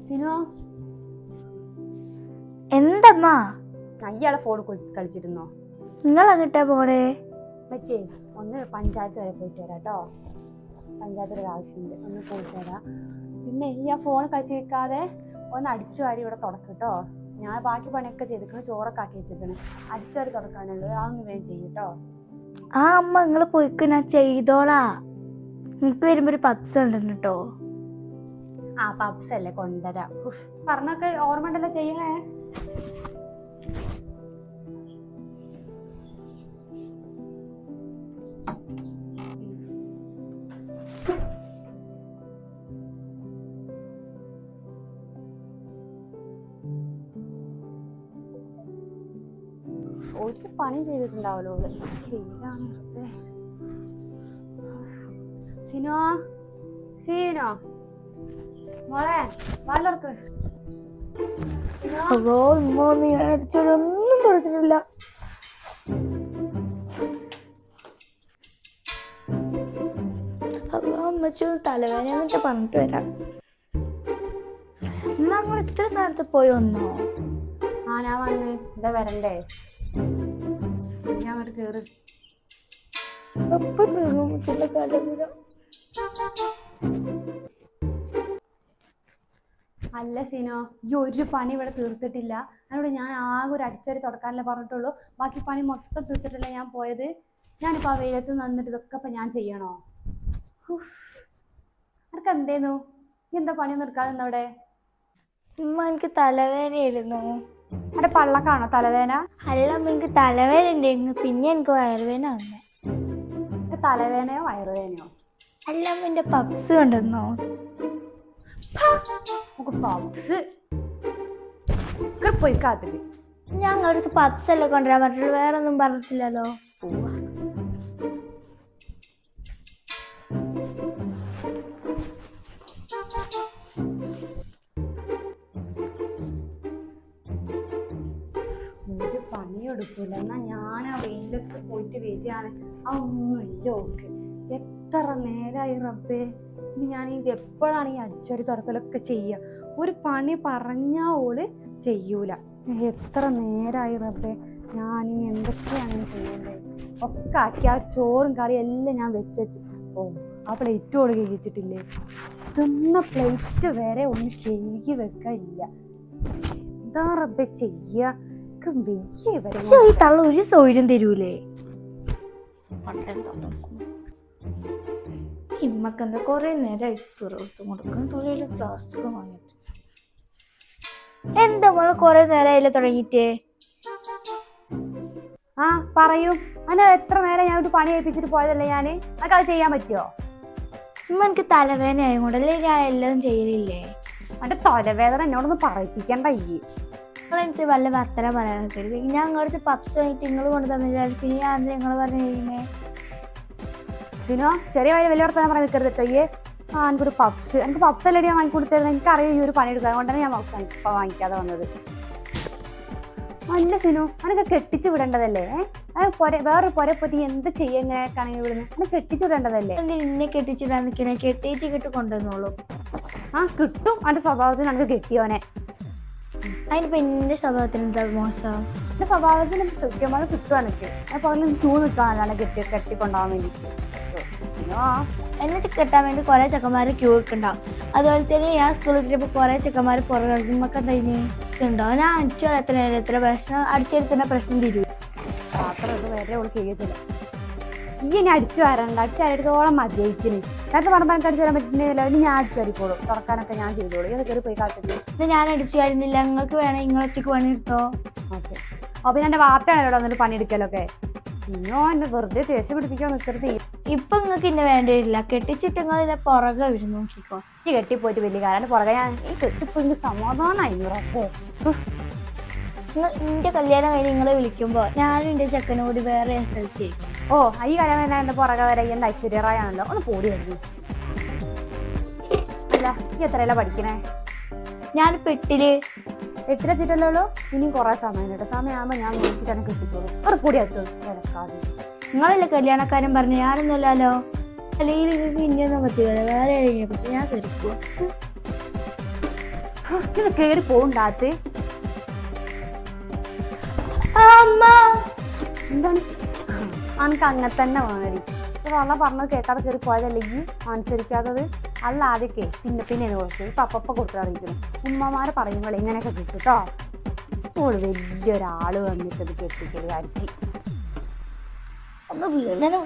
സിനോ എന്തമ്മ അയ്യാളെ ഫോൺ കളിച്ചിരുന്നോ? നിങ്ങൾ എന്നിട്ടാ പോണേ? വെച്ചേ ഒന്ന് പഞ്ചായത്ത് വരെ പോയിട്ട് വരാം കേട്ടോ. പഞ്ചായത്തിൽ ഒരു ആവശ്യമുണ്ട്, ഒന്ന് പോയിട്ട് വരാം. പിന്നെ ഈ ആ ഫോൺ കളിച്ചിരിക്കാതെ ഒന്ന് അടിച്ചു വാരി ഇവിടെ തുടക്കും കേട്ടോ. ഞാൻ ബാക്കി പണിയൊക്കെ ചെയ്തിരിക്കണം, ചോറൊക്കെ ആക്കി വെച്ചിരിക്കണം. അടിച്ചു വാരി തുടക്കാനുള്ളൂ, അതൊന്ന് വേഗം ചെയ്യും കേട്ടോ. ആ അമ്മ നിങ്ങൾ പോയിക്ക്, ഞാൻ ചെയ്തോളാ. നിങ്ങൾക്ക് വരുമ്പോ ഒരു പപ്സ് ഉണ്ടെന്ന് കേട്ടോ. ആ പപ്സ് അല്ലേ, കൊണ്ടുവരാം. പറഞ്ഞൊക്കെ ഓർമ്മ ഉണ്ടല്ലോ, ചെയ്യണേ. ഒരു പണി ചെയ്തിട്ടുണ്ടാവല്ലോ. സിനോ സീനോ മോളെ വാലർക്ക് ഒന്നും തുടച്ചിട്ടില്ല. അമ്മച്ചു തലവേദന എന്നിട്ട് പറഞ്ഞിട്ട് വരാം. ഞങ്ങൾ ഇത്ര നേരത്തെ പോയി വന്നോ? ആ ഞാൻ വന്ന് എന്താ വരണ്ടേ? ഞാൻ അങ്ങോട്ട് കേറ്. അല്ല സീനോ, ഈ ഒരു പണി ഇവിടെ തീർത്തിട്ടില്ല. അതിനോട് ഞാൻ ആകെ ഒരു അടിച്ചൊരു തുടക്കാനല്ലേ പറഞ്ഞിട്ടുള്ളൂ. ബാക്കി പണി മൊത്തം തീർത്തിട്ടില്ല ഞാൻ പോയത്. ഞാനിപ്പോൾ ആ വെയിലത്ത് നിന്നിട്ട് ഇതൊക്കെ ഇപ്പം ഞാൻ ചെയ്യണോ? അനക്ക് എന്തേന്നു? എന്താ പണിയൊന്നും എടുക്കാതെ അവിടെ? എനിക്ക് തലവേദനയായിരുന്നു. അന്റെ പള്ളക്കാണോ തലവേദന? അല്ല അമ്മ, എനിക്ക് തലവേദന ഉണ്ടായിരുന്നു, പിന്നെ എനിക്ക് വയറുവേദന വന്നേ. തലവേദനയോ വയറുവേദനയോ? അല്ല അമ്മ, എന്റെ പപ്സ് കണ്ടെന്നോ? പപ്സ് പോയി കാത്തിട്ട് ഞങ്ങളടുത്ത് പപ്സ് അല്ലേ കൊണ്ടുവരാൻ പറഞ്ഞിട്ടുള്ളൂ, വേറെ ഒന്നും പറഞ്ഞിട്ടില്ലല്ലോ. ഒരു പണിയെടുക്കൂല. എന്നാ ഞാൻ ആ വെയിലത്ത് പോയിട്ട് വരികയാണ്. അതൊന്നുമില്ല ഓക്കെ. എത്ര നേരമായി റബ്ബേ. ഇനി ഞാൻ ഇത് എപ്പോഴാണ് ഈ അടിച്ചൊരു തുടക്കലൊക്കെ ചെയ്യുക? ഒരു പണി പറഞ്ഞാൽ ഓള് ചെയ്യൂല. എത്ര നേരമായി റബ്ബേ. ഞാനിനി എന്തൊക്കെയാണ് ചെയ്യേണ്ടത്? ഒക്കെ ആക്കി ആ ചോറും കറിയും എല്ലാം ഞാൻ വെച്ചു. ഓ, ആ പ്ലേറ്റ് ഓള് കഴിച്ചിട്ടില്ലേ? തിന്ന പ്ലേറ്റ് വരെ ഒന്ന് കഴുകി വെക്കില്ല. എന്താ റബ്ബേ ചെയ്യാ? ഈ തള്ള ഒരു സൗകര്യം തരൂലേ? ഇമ്മക്കെന്താ കൊറേ നേരം പ്ലാസ്റ്റിക് വാങ്ങിട്ട്. എന്താ മോളെ കൊറേ നേരമായില്ലേ തുടങ്ങിട്ട്? ആ പറയൂ. അന്നെ എത്ര നേരം ഞാൻ ഒരു പണി ഏൽപ്പിച്ചിട്ട് പോയതല്ലേ ഞാന്? അതൊക്കെ അത് ചെയ്യാൻ പറ്റുമോ? ഇമ്മ എനിക്ക് തലവേദന ആയതുകൊണ്ടല്ലേ ഞാൻ എല്ലാം ചെയ്യലില്ലേ. അന്റെ തലവേദന എന്നോടൊന്ന് പറയിപ്പിക്കണ്ട. നിങ്ങളെടുത്ത് വല്ല വർത്തന പറയാൻ ഞാൻ അങ്ങോട്ട് പപ്സ് വാങ്ങിട്ട് നിങ്ങൾ കൊണ്ട് തന്നില്ല, പിന്നെ ഞാൻ നിങ്ങൾ പറഞ്ഞു കഴിയുന്നേ. സിനോ ചെറിയ വലിയ വർത്തനം പറഞ്ഞ് നിൽക്കരുത് കേട്ടോ. എനിക്കൊരു പപ്സ്, എനിക്ക് പപ്സ് അല്ലേ ഞാൻ വാങ്ങി കൊടുത്തത്. എനിക്കറിയാം ഈ ഒരു പണിയെടുക്കുക, അതുകൊണ്ടാണ് ഞാൻ പപ്സ് വാങ്ങിക്കാതെ വന്നത്. അല്ല സിനു, അനക്ക് കെട്ടിച്ചു വിടേണ്ടതല്ലേ? വേറൊരു പൊരെ പറ്റി എന്ത് ചെയ്യാണെങ്കിൽ ഇവിടുന്ന് അനക്ക് കെട്ടിച്ചു വിടേണ്ടതല്ലേ? ഇന്നെ കെട്ടിച്ചിടാൻ നിൽക്കണേ? കെട്ടിയിട്ട് കിട്ടി കൊണ്ടുവന്നോളൂ. ആ കിട്ടും. അന്റെ സ്വഭാവത്തിന് എനിക്ക് കെട്ടിയോനെ. അതിനിപ്പോ എന്റെ സ്വഭാവത്തിന് എന്താ മോശം? എന്റെ സ്വഭാവത്തിന് കൃത്യമായി കിട്ടും എനിക്ക്. അപ്പോൾ ക്യൂ നിൽക്കാനല്ലാണ് കെട്ടിക്കൊണ്ടാവാൻ വേണ്ടി. എന്നെ കെട്ടാൻ വേണ്ടി കുറെ ചെക്കന്മാര് ക്യൂ നിൽക്കുന്നുണ്ടാവും. അതുപോലെ തന്നെ ഞാൻ സ്കൂളിൽ കിട്ടിയപ്പോൾ കുറെ ചെക്കന്മാര് പുറകെ നമുക്ക് എന്താ ഞാൻ എത്ര പ്രശ്നം അടിച്ചെടുത്തുന്ന പ്രശ്നം തീരും. അത്ര ഇത് വരെ അവൾ കേൾച്ചില്ല. ഈ ഇനി അടിച്ചു വരണ്ട, അടിച്ചു വരത്തോളം മതിയായിക്കുന്നു. നേരത്തെ പറഞ്ഞപ്പോൾ എനിക്ക് അടിച്ചു വരാൻ പറ്റുന്നില്ല. ഇനി ഞാൻ അടിച്ചു വരിക്കോളൂ, തുറക്കാനൊക്കെ ഞാൻ ചെയ്തോളൂ. ഇത് കയറി പോയി കാത്തിട്ട് ഇത് ഞാൻ അടിച്ചു വരുന്നില്ല. നിങ്ങൾക്ക് വേണേ നിങ്ങളൊറ്റയ്ക്ക് പണിയെടുത്തോ. ഓക്കെ. അപ്പോൾ എൻ്റെ വാപ്പയാണ് ഇവിടെ വന്നിട്ട് പണിയെടുക്കലൊക്കെ. സിനോ എന്നെ വെറുതെ ദേഷ്യം പിടിപ്പിക്കാൻ നിൽക്കരുത്. ഇപ്പൊ നിങ്ങൾക്ക് ഇന്നെ വേണ്ടിയില്ല. കെട്ടിച്ചിട്ട് നിങ്ങൾ ഇതിനെ പുറകെ വരും. നോക്കിക്കോ. ഈ കെട്ടിപ്പോയിട്ട് വലിയ കാലാണ് പുറകെ. ഞാൻ ഈ കെട്ടിപ്പോയി സമാധാനമായി റബ്ബേ. എന്റെ കല്യാണം കഴിഞ്ഞ് നിങ്ങളെ വിളിക്കുമ്പോ ഞാനും എന്റെ ചെക്കനോട് വേറെ റിസൾട്ട് ചെയ്യും. ഓ ഈ കല്യാണം കഴിഞ്ഞാൽ എന്റെ പുറകെ വരെ എന്റെ ഐശ്വര്യ റായ് ആണല്ലോ. ഒന്ന് പോടി വരുന്നു. അല്ല ഈ എത്രയല്ല പഠിക്കണേ? ഞാനിപ്പോ 8ല്. 8ലെത്തിട്ടല്ലേ ഉള്ളൂ. ഇനിയും കുറെ സമയം കേട്ടോ. സമയമാകുമ്പോ ഞാൻ നോക്കിയിട്ടാണ് കിട്ടിച്ചോളൂ. ഒരു പൊടി എത്തും ചിലക്കാതെ. നിങ്ങളല്ലേ കല്യാണക്കാരൻ പറഞ്ഞു? ഞാനൊന്നുമല്ലോ. അല്ലെങ്കിൽ നിങ്ങൾക്ക് ഇനിയൊന്നും പറ്റില്ല, വേറെ ആരെങ്കിലും പറ്റി ഞാൻ കയറിപ്പോ. ഇത് കേറി പോണ്ടാത്ത്. അമ്മ എന്താണ് അനക്ക് അങ്ങനെ തന്നെ വേണടി. വള്ള പറഞ്ഞത് കേൾക്കാതെ കയറി പോയതല്ലെങ്കിൽ അനുസരിക്കാത്തത് അല്ല. ആദ്യമൊക്കെ പിന്നെ കൊടുത്തു. ഇപ്പൊ അപ്പ കൊടുത്തു അറിയിക്കണം. ഉമ്മമാരെ പറയുമ്പോൾ ഇങ്ങനെയൊക്കെ കിട്ടും കേട്ടോ. ഓള് വലിയൊരാള് വന്നിട്ട് ഇത് കെട്ടിക്കല് അറ്റി. ഒന്ന് വീണനെ